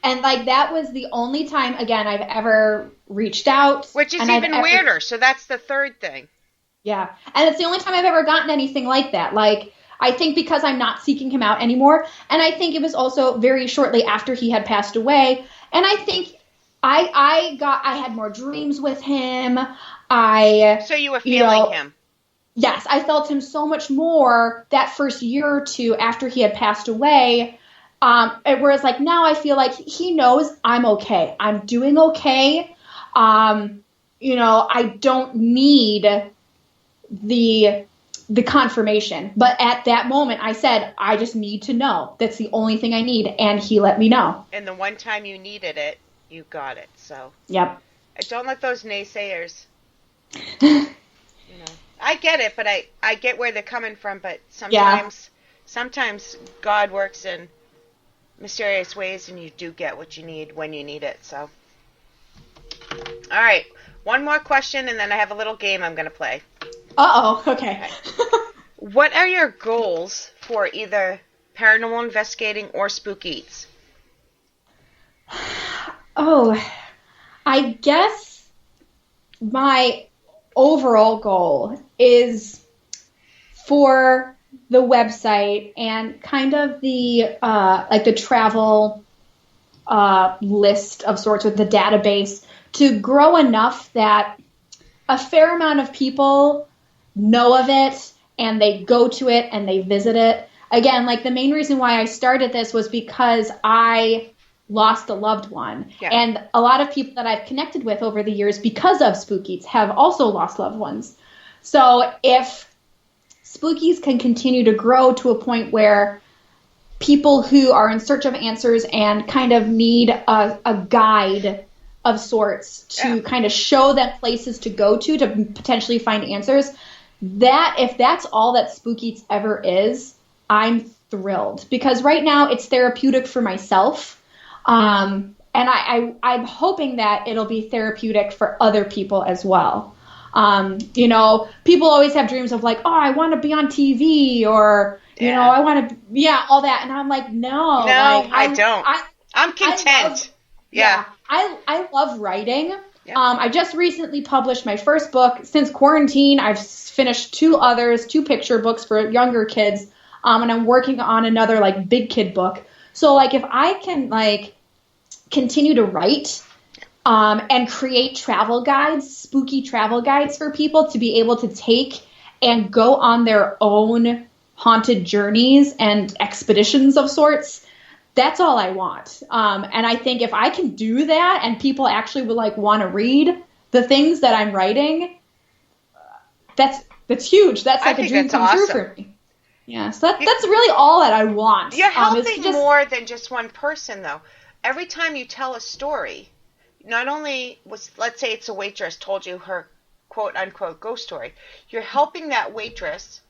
And like that was the only time again I've ever reached out, which is even weirder. So that's the 3rd thing. Yeah, and it's the only time I've ever gotten anything like that. Like I think because I'm not seeking him out anymore, and I think it was also very shortly after he had passed away. And I think I had more dreams with him. So you were feeling him. Yes, I felt him so much more that first year or 2 after he had passed away. Whereas like now I feel like he knows I'm okay. I'm doing okay. I don't need the confirmation. But at that moment I said, I just need to know. That's the only thing I need. And he let me know. And the one time you needed it, you got it. So yep. Don't let those naysayers, I get it, but I get where they're coming from. But sometimes God works in mysterious ways, and you do get what you need when you need it. So, all right, one more question, and then I have a little game I'm going to play. Okay. What are your goals for either paranormal investigating or Spook Eats? I guess my overall goal is for the website and kind of the the travel list of sorts with the database to grow enough that a fair amount of people know of it and they go to it and they visit it. Again, like the main reason why I started this was because I lost a loved one. Yeah. And a lot of people that I've connected with over the years because of Spookies have also lost loved ones. So if Spookies can continue to grow to a point where people who are in search of answers and kind of need a guide of sorts to kind of show them places to go to potentially find answers, that if that's all that Spookies ever is, I'm thrilled. Because right now it's therapeutic for myself. And I'm hoping that it'll be therapeutic for other people as well. You know, people always have dreams of like, oh, I want to be on TV or, you know, I want to, all that. And I'm like, no. Like, I don't. I'm content. I love writing. Yeah. I just recently published my first book. Since quarantine, I've finished 2 picture books for younger kids. And I'm working on another like big kid book. So like if I can like continue to write and create travel guides, spooky travel guides for people to be able to take and go on their own haunted journeys and expeditions of sorts, that's all I want. And I think if I can do that and people actually would like want to read the things that I'm writing, that's huge. That's like a dream come true for me. Yeah, so that's really all that I want. You're helping more than just one person, though. Every time you tell a story, not only let's say it's a waitress told you her quote-unquote ghost story, you're helping that waitress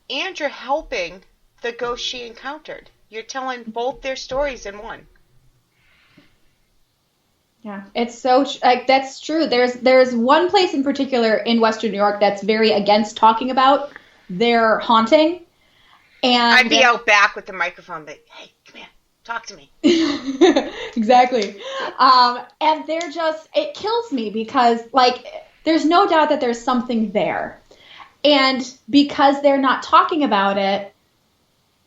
and you're helping the ghost she encountered. You're telling both their stories in one. Yeah, it's so like that's true. There's one place in particular in Western New York that's very against talking about their haunting. And I'd be out back with the microphone, but hey, come here, talk to me. Exactly. And they're just, it kills me because like there's no doubt that there's something there. And because they're not talking about it,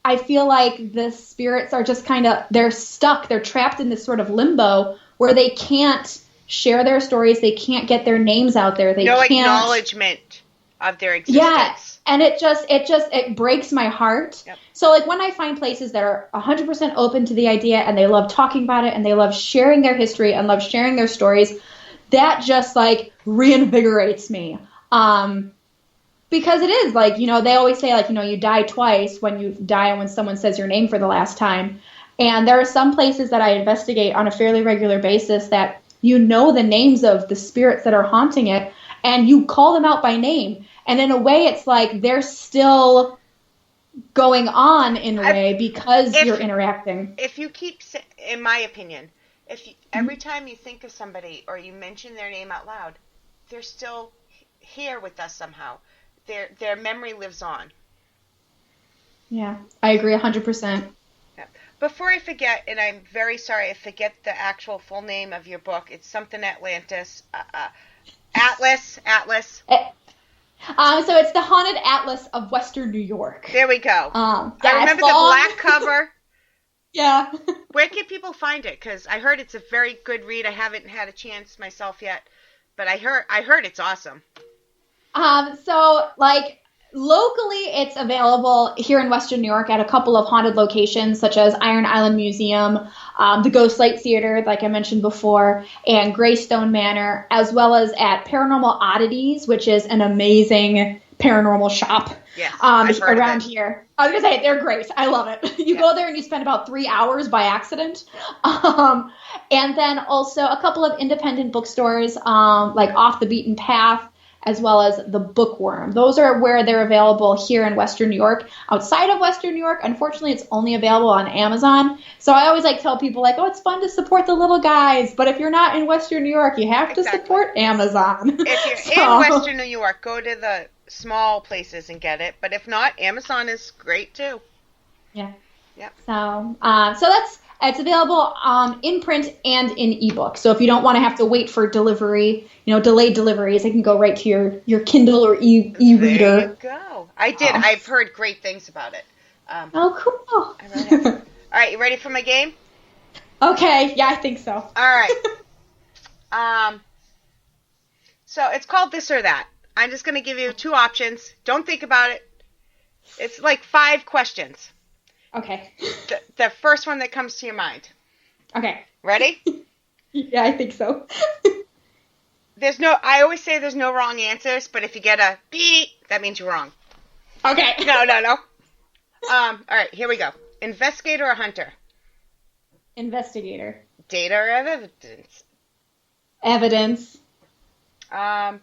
I feel like the spirits are just kind of, they're stuck. They're trapped in this sort of limbo where they can't share their stories. They can't get their names out there. They can't acknowledgement of their existence. Yeah. And it breaks my heart. Yep. So like when I find places that are 100% open to the idea and they love talking about it and they love sharing their history and love sharing their stories, that just like reinvigorates me. Because it is like, you know, they always say like, you know, you die twice, when you die and when someone says your name for the last time. And there are some places that I investigate on a fairly regular basis that you know the names of the spirits that are haunting it and you call them out by name. And in a way, it's like they're still going on in a way because you're interacting. If you keep, in my opinion, every time you think of somebody or you mention their name out loud, they're still here with us somehow. Their memory lives on. Yeah, I agree 100%. Yeah. Before I forget, and I'm very sorry I forget the actual full name of your book. It's something Atlantis. Atlas. So it's the Haunted Atlas of Western New York. There we go. I remember the black cover. Yeah. Where can people find it? Because I heard it's a very good read. I haven't had a chance myself yet, but I heard it's awesome. So like locally, it's available here in Western New York at a couple of haunted locations, such as Iron Island Museum, the Ghostlight Theater, like I mentioned before, and Greystone Manor, as well as at Paranormal Oddities, which is an amazing paranormal shop around here. I was gonna say they're great. I love it. You go there and you spend about 3 hours by accident. And then also a couple of independent bookstores, like Off the Beaten Path, as well as the Bookworm. Those are where they're available here in Western New York. Outside of Western New York, unfortunately, it's only available on Amazon. So I always like tell people like, oh, it's fun to support the little guys, but if you're not in Western New York, you have to support Amazon. If you're in Western New York, go to the small places and get it. But if not, Amazon is great too. Yeah. Yep. So it's available in print and in ebook. So if you don't want to have to wait for delivery, delayed deliveries, it can go right to your Kindle or e-reader. There you go. I did. I've heard great things about it. Cool. All right, you ready for my game? Okay. Yeah, I think so. All right. So it's called This or That. I'm just going to give you 2 options. Don't think about it. It's like 5 questions. Okay. The first one that comes to your mind. Okay. Ready? Yeah, I think so. I always say there's no wrong answers, but if you get a beep, that means you're wrong. Okay. No. All right, here we go. Investigator or hunter? Investigator. Data or evidence? Evidence.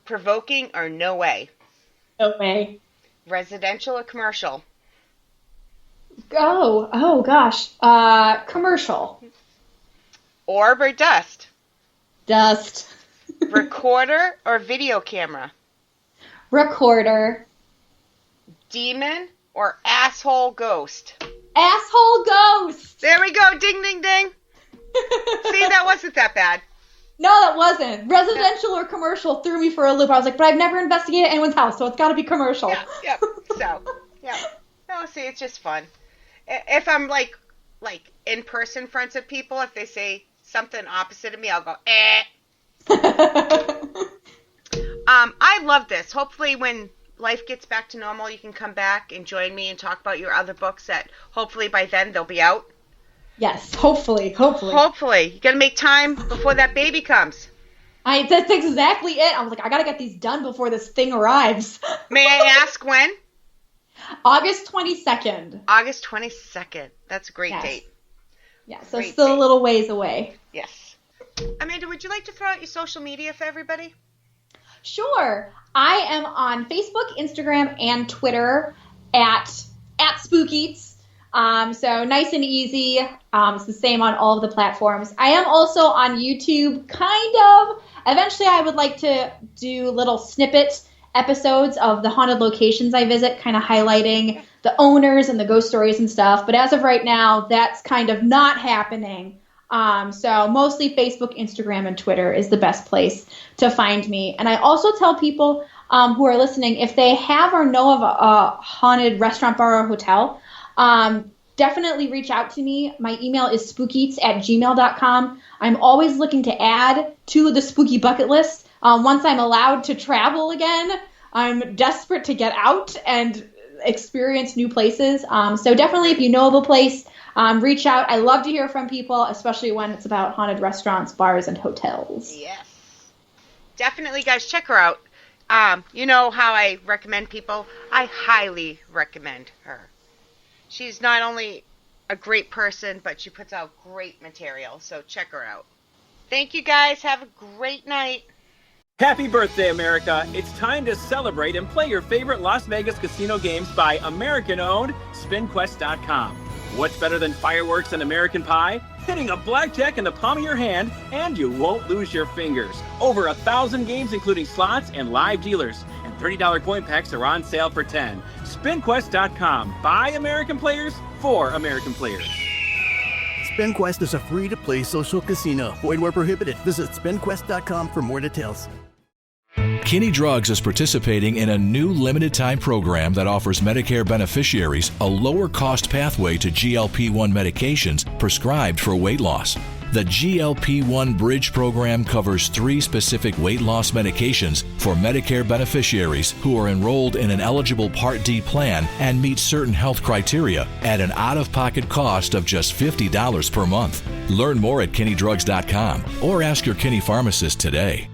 Provoking or no way? No way. Residential or commercial? Oh gosh. Commercial. Orb or dust? Dust. Recorder or video camera? Recorder. Demon or asshole ghost? Asshole ghost. There we go. Ding, ding, ding. See, that wasn't that bad. No, that wasn't. Residential or commercial threw me for a loop. I was like, but I've never investigated anyone's house, so it's got to be commercial. Yeah. No, see, it's just fun. If I'm like in person front of people, if they say something opposite of me, I'll go, eh. I love this. Hopefully when life gets back to normal, you can come back and join me and talk about your other books that hopefully by then they'll be out. Yes, hopefully. Hopefully. You gotta make time before that baby comes. That's exactly it. I was like, I gotta get these done before this thing arrives. May I ask when? August 22nd. August 22nd. That's a great date. Yeah, so still a little ways away. Yes. Amanda, would you like to throw out your social media for everybody? Sure. I am on Facebook, Instagram, and Twitter at Spook Eats. So nice and easy. It's the same on all of the platforms. I am also on YouTube, kind of. Eventually, I would like to do little snippet episodes of the haunted locations I visit, kind of highlighting the owners and the ghost stories and stuff. But as of right now, that's kind of not happening. So mostly Facebook, Instagram, and Twitter is the best place to find me. And I also tell people who are listening, if they have or know of a haunted restaurant, bar, or hotel, definitely reach out to me. My email is spookeats@gmail.com. I'm always looking to add to the spooky bucket list. Once I'm allowed to travel again, I'm desperate to get out and experience new places. So definitely if you know of a place, reach out. I love to hear from people, especially when it's about haunted restaurants, bars, and hotels. Yes. Definitely, guys, check her out. You know how I recommend people? I highly recommend her. She's not only a great person, but she puts out great material, so check her out. Thank you, guys. Have a great night. Happy birthday, America. It's time to celebrate and play your favorite Las Vegas casino games by American-owned SpinQuest.com. What's better than fireworks and American pie? Hitting a blackjack in the palm of your hand, and you won't lose your fingers. Over 1,000 games, including slots and live dealers. And $30 coin packs are on sale for $10. SpinQuest.com. By American players, for American players. SpinQuest is a free-to-play social casino. Void where prohibited. Visit SpinQuest.com for more details. Kinney Drugs is participating in a new limited-time program that offers Medicare beneficiaries a lower-cost pathway to GLP-1 medications prescribed for weight loss. The GLP-1 Bridge program covers 3 specific weight loss medications for Medicare beneficiaries who are enrolled in an eligible Part D plan and meet certain health criteria at an out-of-pocket cost of just $50 per month. Learn more at KinneyDrugs.com or ask your Kinney pharmacist today.